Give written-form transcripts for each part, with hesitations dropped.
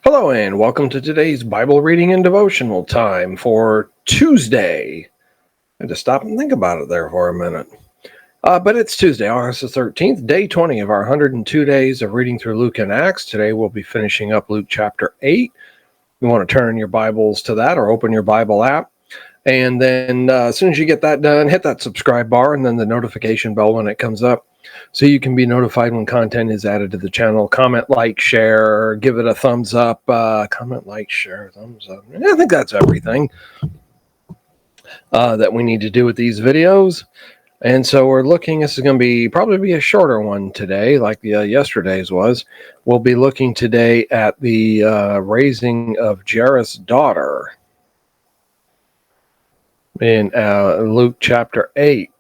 Hello and welcome to today's Bible Reading and Devotional time for Tuesday. I had to stop and think about it there for a minute. But it's Tuesday, August the 13th, day 20 of our 102 days of reading through Luke and Acts. Today we'll be finishing up Luke chapter 8. You want to turn your Bibles to that or open your Bible app. And then as soon as you get that done, hit that subscribe bar and then the notification bell when it comes up, so you can be notified when content is added to the channel. Comment, like, share, give it a thumbs up. Comment, like, share, thumbs up. I think that's everything that we need to do with these videos. And so we're looking, this is going to probably be a shorter one today, like yesterday's was. We'll be looking today at the raising of Jairus' daughter in Luke chapter 8.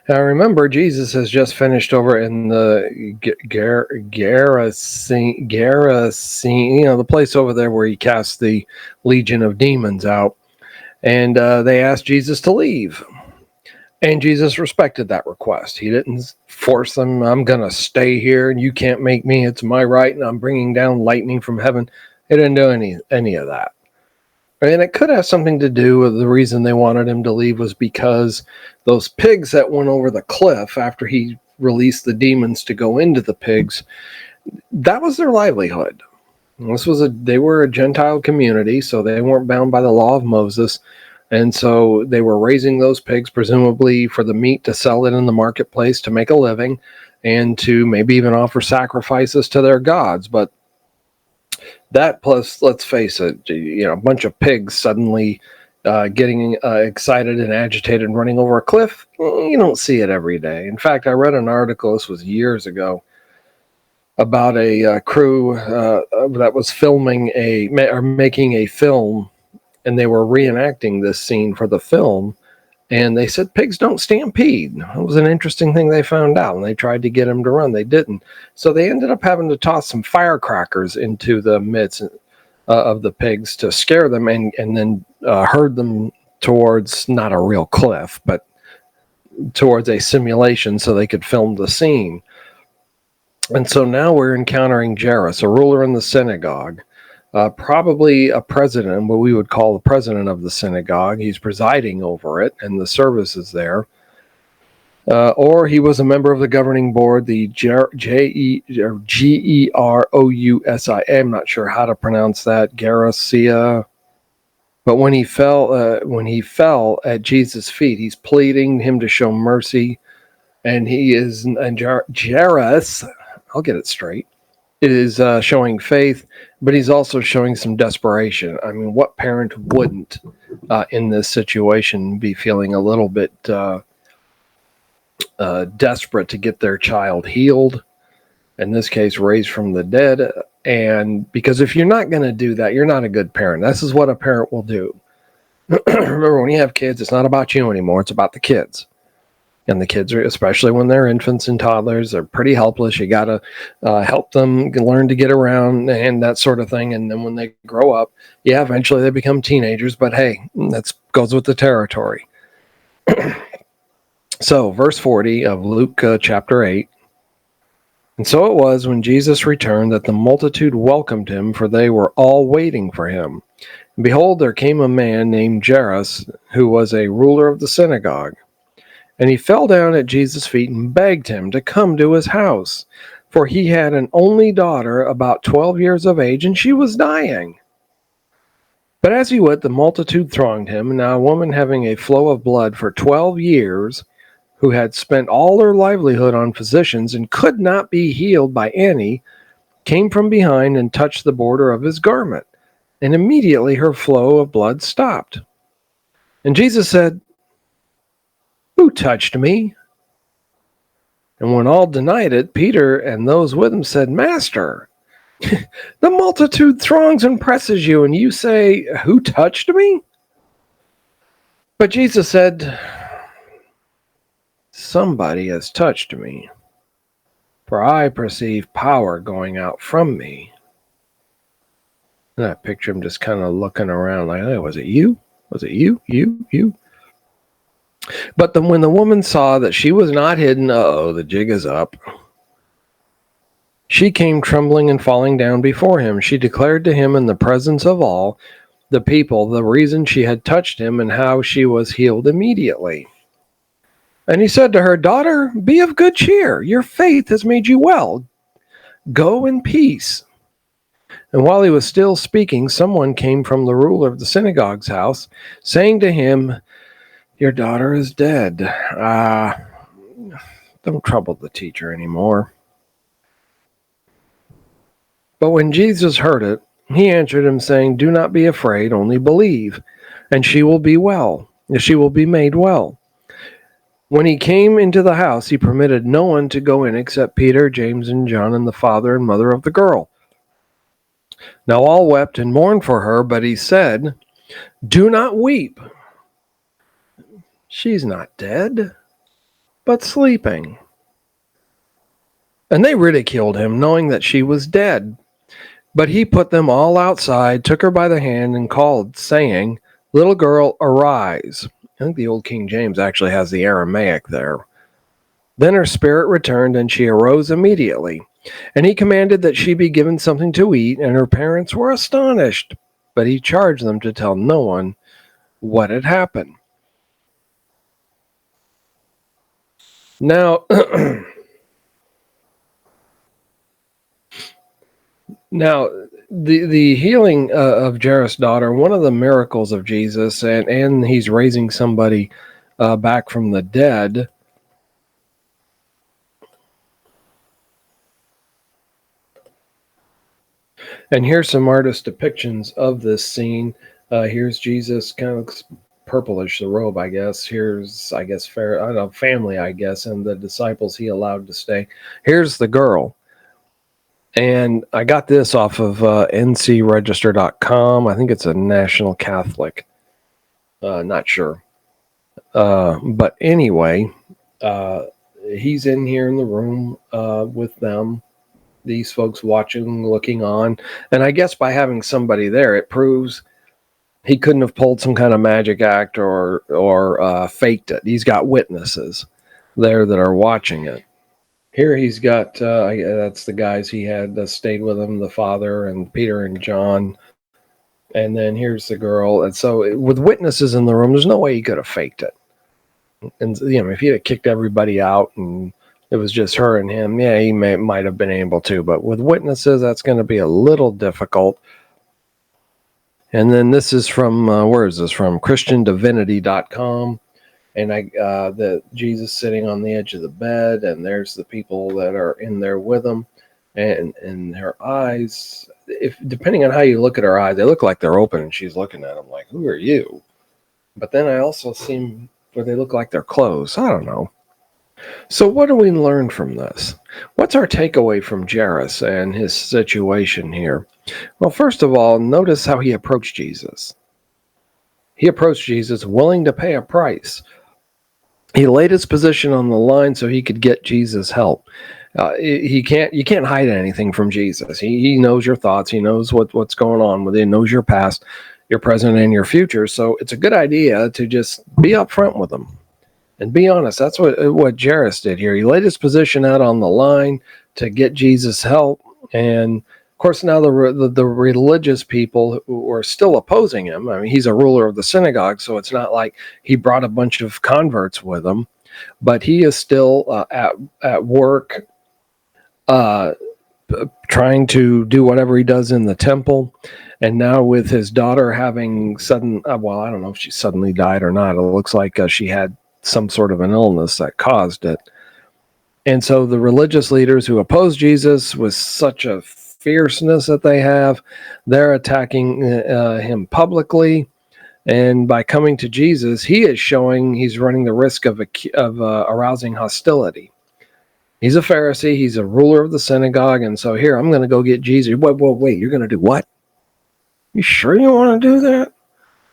Now remember, Jesus has just finished over in the Gerasene, the place over there where he cast the legion of demons out. And they asked Jesus to leave. And Jesus respected that request. He didn't force them. I'm going to stay here and you can't make me. It's my right and I'm bringing down lightning from heaven. He didn't do any of that. And it could have something to do with the reason they wanted him to leave was because those pigs that went over the cliff after he released the demons to go into the pigs, that was their livelihood. They were a Gentile community, so they weren't bound by the law of Moses. And so they were raising those pigs, presumably for the meat to sell it in the marketplace to make a living and to maybe even offer sacrifices to their gods. But that plus, let's face it, a bunch of pigs suddenly getting excited and agitated and running over a cliff, you don't see it every day. In fact, I read an article, this was years ago, about a crew that was making a film, and they were reenacting this scene for the film. And they said pigs don't stampede. It was an interesting thing they found out, and they tried to get them to run. They didn't. So they ended up having to toss some firecrackers into the midst of the pigs to scare them and then herd them towards not a real cliff, but towards a simulation so they could film the scene. And so now we're encountering Jairus, a ruler in the synagogue. Probably a president, what we would call the president of the synagogue. He's presiding over it, and the service is there. Or he was a member of the governing board, the Gerousia. I'm not sure how to pronounce that, Gerousia. But when he fell at Jesus' feet, he's pleading him to show mercy, and Jairus, I'll get it straight, is showing faith, but he's also showing some desperation. I mean, what parent wouldn't in this situation be feeling a little bit desperate to get their child healed, in this case raised from the dead? And because if you're not going to do that, you're not a good parent. This is what a parent will do. Remember, when you have kids, it's not about you anymore, it's about the kids. And the kids, especially when they're infants and toddlers, they're pretty helpless. You got to help them learn to get around and that sort of thing. And then when they grow up, eventually they become teenagers. But hey, that goes with the territory. So, verse 40 of Luke chapter 8. And so it was when Jesus returned that the multitude welcomed him, for they were all waiting for him. And behold, there came a man named Jairus, who was a ruler of the synagogue. And he fell down at Jesus' feet and begged him to come to his house, for he had an only daughter about 12 years of age, and she was dying. But as he went, the multitude thronged him, and now a woman having a flow of blood for 12 years, who had spent all her livelihood on physicians and could not be healed by any, came from behind and touched the border of his garment, and immediately her flow of blood stopped. And Jesus said, "Who touched me?" And when all denied it, Peter and those with him said, "Master, the multitude throngs and presses you, and you say, 'Who touched me?'" But Jesus said, "Somebody has touched me, for I perceive power going out from me." And I picture him just kind of looking around like, "Oh, was it you? Was it you? You?" But when the woman saw that she was not hidden, the jig is up. She came trembling and falling down before him. She declared to him in the presence of all the people the reason she had touched him and how she was healed immediately. And he said to her, "Daughter, be of good cheer. Your faith has made you well. Go in peace." And while he was still speaking, someone came from the ruler of the synagogue's house, saying to him, "Your daughter is dead. Don't trouble the teacher anymore." But when Jesus heard it, he answered him, saying, "Do not be afraid, only believe, and she will be well. She will be made well." When he came into the house, he permitted no one to go in except Peter, James, and John, and the father and mother of the girl. Now all wept and mourned for her, but he said, "Do not weep. She's not dead, but sleeping." And they ridiculed him, knowing that she was dead. But he put them all outside, took her by the hand, and called, saying, "Little girl, arise." I think the old King James actually has the Aramaic there. Then her spirit returned, and she arose immediately. And he commanded that she be given something to eat, and her parents were astonished. But he charged them to tell no one what had happened. Now, the healing of Jairus' daughter, one of the miracles of Jesus, and he's raising somebody back from the dead. And here's some artist depictions of this scene. Here's Jesus, kind of purplish, the robe, I guess. Here's, I guess, family, I guess, and the disciples he allowed to stay. Here's the girl. And I got this off of ncregister.com. I think it's a National Catholic. Not sure. But anyway, he's in here in the room with them. These folks watching, looking on. And I guess by having somebody there, it proves he couldn't have pulled some kind of magic act or faked it. He's got witnesses there that are watching it. Here he's got, that's the guys he had that stayed with him, the father and Peter and John. And then here's the girl. And so with witnesses in the room, there's no way he could have faked it. And, if he had kicked everybody out and it was just her and him, yeah, he might have been able to. But with witnesses, that's going to be a little difficult. And then this is from, where is this from? ChristianDivinity.com. And the Jesus sitting on the edge of the bed, and there's the people that are in there with him. And her eyes, depending on how you look at her eyes, they look like they're open, and she's looking at him like, "Who are you?" But then I also see where they look like they're closed. I don't know. So what do we learn from this? What's our takeaway from Jairus and his situation here? Well, first of all, notice how he approached Jesus. He approached Jesus willing to pay a price. He laid his position on the line so he could get Jesus' help. You can't hide anything from Jesus. He knows your thoughts. He knows what's going on with you. He knows your past, your present, and your future. So it's a good idea to just be upfront with him and be honest. That's what Jairus did here. He laid his position out on the line to get Jesus' help. And of course, now the religious people who are still opposing him. I mean, he's a ruler of the synagogue, so it's not like he brought a bunch of converts with him, but he is still at work, trying to do whatever he does in the temple. And now with his daughter having I don't know if she suddenly died or not. It looks like she had some sort of an illness that caused it. And so the religious leaders who oppose Jesus with such a fierceness that they have, they're attacking him publicly. And by coming to Jesus, he is showing he's running the risk of arousing hostility. He's a Pharisee. He's a ruler of the synagogue. And so here, I'm going to go get Jesus. Wait, you're going to do what? You sure you want to do that?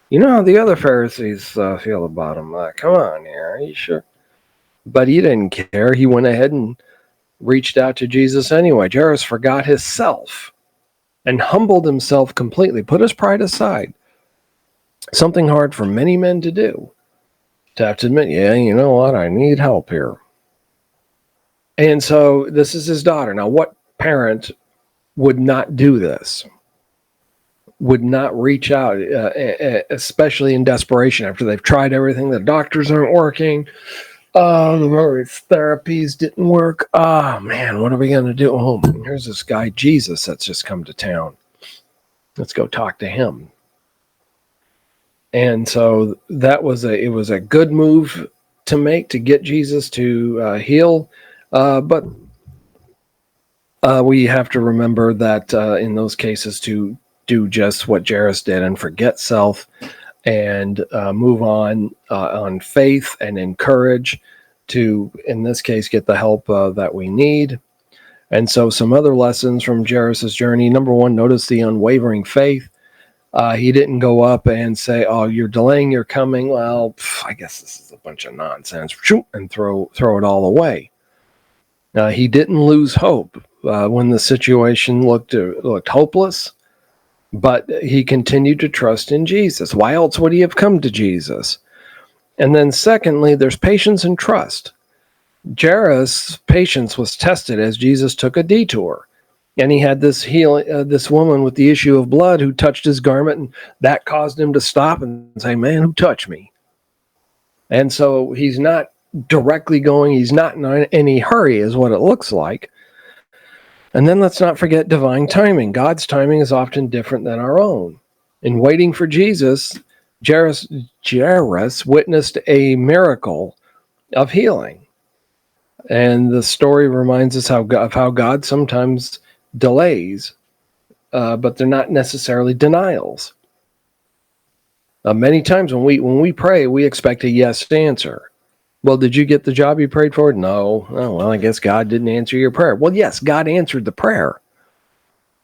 You know how the other Pharisees feel about him. Come on here. Are you sure? But he didn't care. He went ahead and reached out to Jesus anyway. Jairus forgot himself and humbled himself completely, put his pride aside. Something hard for many men to do. To have to admit, yeah, you know what? I need help here. And so this is his daughter. Now, what parent would not do this, would not reach out, especially in desperation after they've tried everything. The doctors aren't working. The therapies didn't work. Oh, man, what are we going to do? Oh, here's this guy, Jesus, that's just come to town. Let's go talk to him. And so it was a good move to make to get Jesus to heal. But we have to remember that in those cases to do just what Jairus did and forget self and move on faith and encourage to, in this case, get the help that we need. And so some other lessons from Jairus' journey. Number one, notice the unwavering faith. He didn't go up and say, "Oh, you're delaying your coming. Well, I guess this is a bunch of nonsense," and throw it all away. He didn't lose hope when the situation looked hopeless, but he continued to trust in Jesus. Why else would he have come to Jesus? And then secondly, there's patience and trust. Jairus' patience was tested as Jesus took a detour. And he had this woman with the issue of blood who touched his garment, and that caused him to stop and say, "Man, who touched me?" And so he's not directly going, he's not in any hurry, is what it looks like. And then let's not forget divine timing. God's timing is often different than our own. In waiting for Jesus, Jairus witnessed a miracle of healing. And the story reminds us of how God sometimes delays, but they're not necessarily denials. Many times when we pray, we expect a yes answer. Well, did you get the job you prayed for? No. Oh, well, I guess God didn't answer your prayer. Well, yes, God answered the prayer.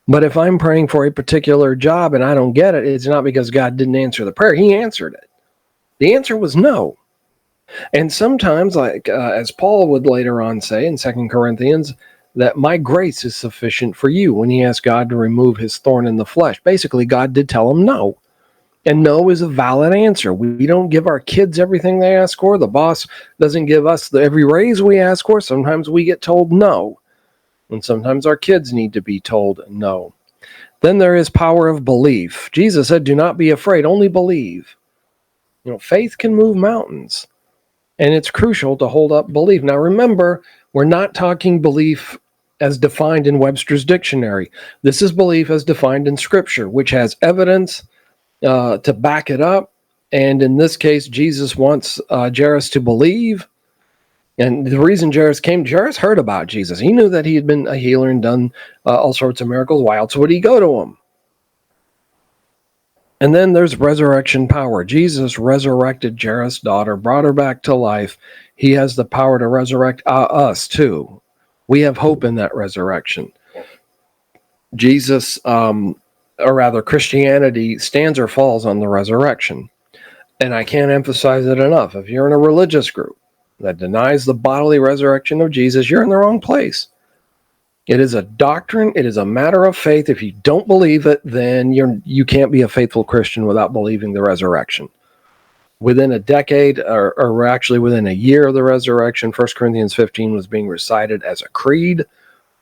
But if I'm praying for a particular job and I don't get it, it's not because God didn't answer the prayer. He answered it. The answer was no. And sometimes, like as Paul would later on say in 2 Corinthians, that my grace is sufficient for you, when he asked God to remove his thorn in the flesh. Basically, God did tell him no. And no is a valid answer. We don't give our kids everything they ask for. The boss doesn't give us every raise we ask for. Sometimes we get told no. And sometimes our kids need to be told no. Then there is power of belief. Jesus said, "Do not be afraid, only believe." Faith can move mountains. And it's crucial to hold up belief. Now remember, we're not talking belief as defined in Webster's dictionary. This is belief as defined in Scripture, which has evidence to back it up. And in this case, Jesus wants Jairus to believe. And the reason Jairus heard about Jesus. He knew that he had been a healer and done all sorts of miracles. Why else would he go to him? And then there's resurrection power. Jesus resurrected Jairus' daughter, brought her back to life. He has the power to resurrect us too. We have hope in that resurrection. Christianity stands or falls on the resurrection. And I can't emphasize it enough. If you're in a religious group that denies the bodily resurrection of Jesus, you're in the wrong place. It is a doctrine. It is a matter of faith. If you don't believe it, then you can't be a faithful Christian without believing the resurrection. Within a decade, or actually within a year of the resurrection, 1 Corinthians 15 was being recited as a creed.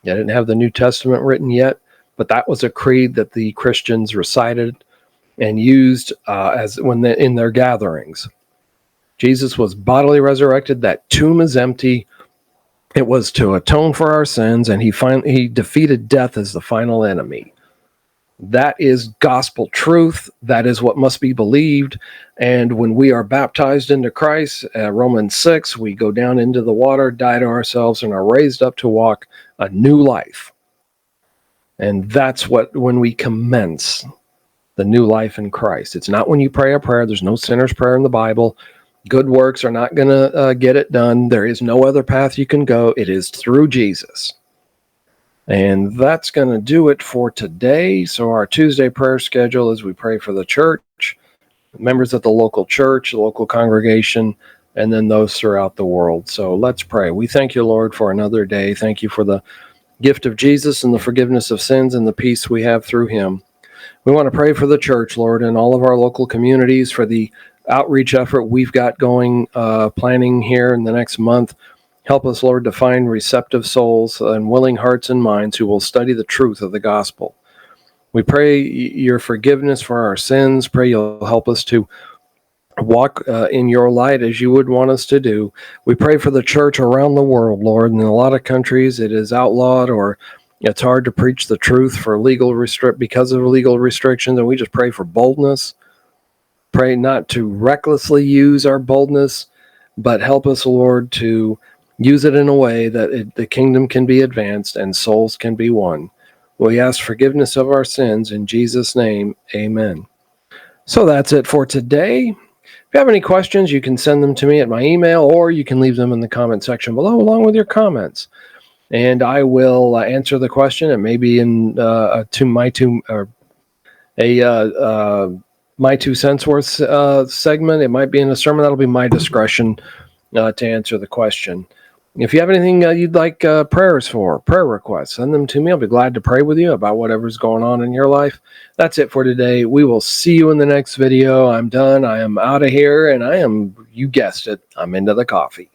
They didn't have the New Testament written yet, but that was a creed that the Christians recited and used in their gatherings. Jesus was bodily resurrected. That tomb is empty. It was to atone for our sins, and he defeated death as the final enemy. That is gospel truth. That is what must be believed. And when we are baptized into Christ, Romans 6, we go down into the water, die to ourselves, and are raised up to walk a new life. And that's when we commence the new life in Christ. It's not when you pray a prayer. There's no sinner's prayer in the Bible. Good works are not going to get it done. There is no other path you can go. It is through Jesus. And that's going to do it for today. So our Tuesday prayer schedule is we pray for the church, members of the local church, the local congregation, and then those throughout the world. So let's pray. We thank you, Lord, for another day. Thank you for the gift of Jesus and the forgiveness of sins and the peace we have through him. We want to pray for the church, Lord, and all of our local communities, for the outreach effort we've got going, planning here in the next month Help us, Lord, to find receptive souls and willing hearts and minds who will study the truth of the gospel. We pray your forgiveness for our sins. Pray you'll help us to walk in your light as you would want us to do. We pray for the church around the world, Lord. In a lot of countries, it is outlawed or it's hard to preach the truth for because of legal restrictions, and we just pray for boldness. Pray not to recklessly use our boldness, but help us, Lord, to use it in a way that the kingdom can be advanced and souls can be won. We ask forgiveness of our sins in Jesus' name. Amen. So that's it for today. If you have any questions, you can send them to me at my email, or you can leave them in the comment section below along with your comments. And I will answer the question. It may be in my 2 cents worth segment. It might be in a sermon. That'll be my discretion to answer the question. If you have anything you'd like prayer requests, send them to me. I'll be glad to pray with you about whatever's going on in your life. That's it for today. We will see you in the next video. I'm done. I am out of here, and you guessed it, I'm into the coffee.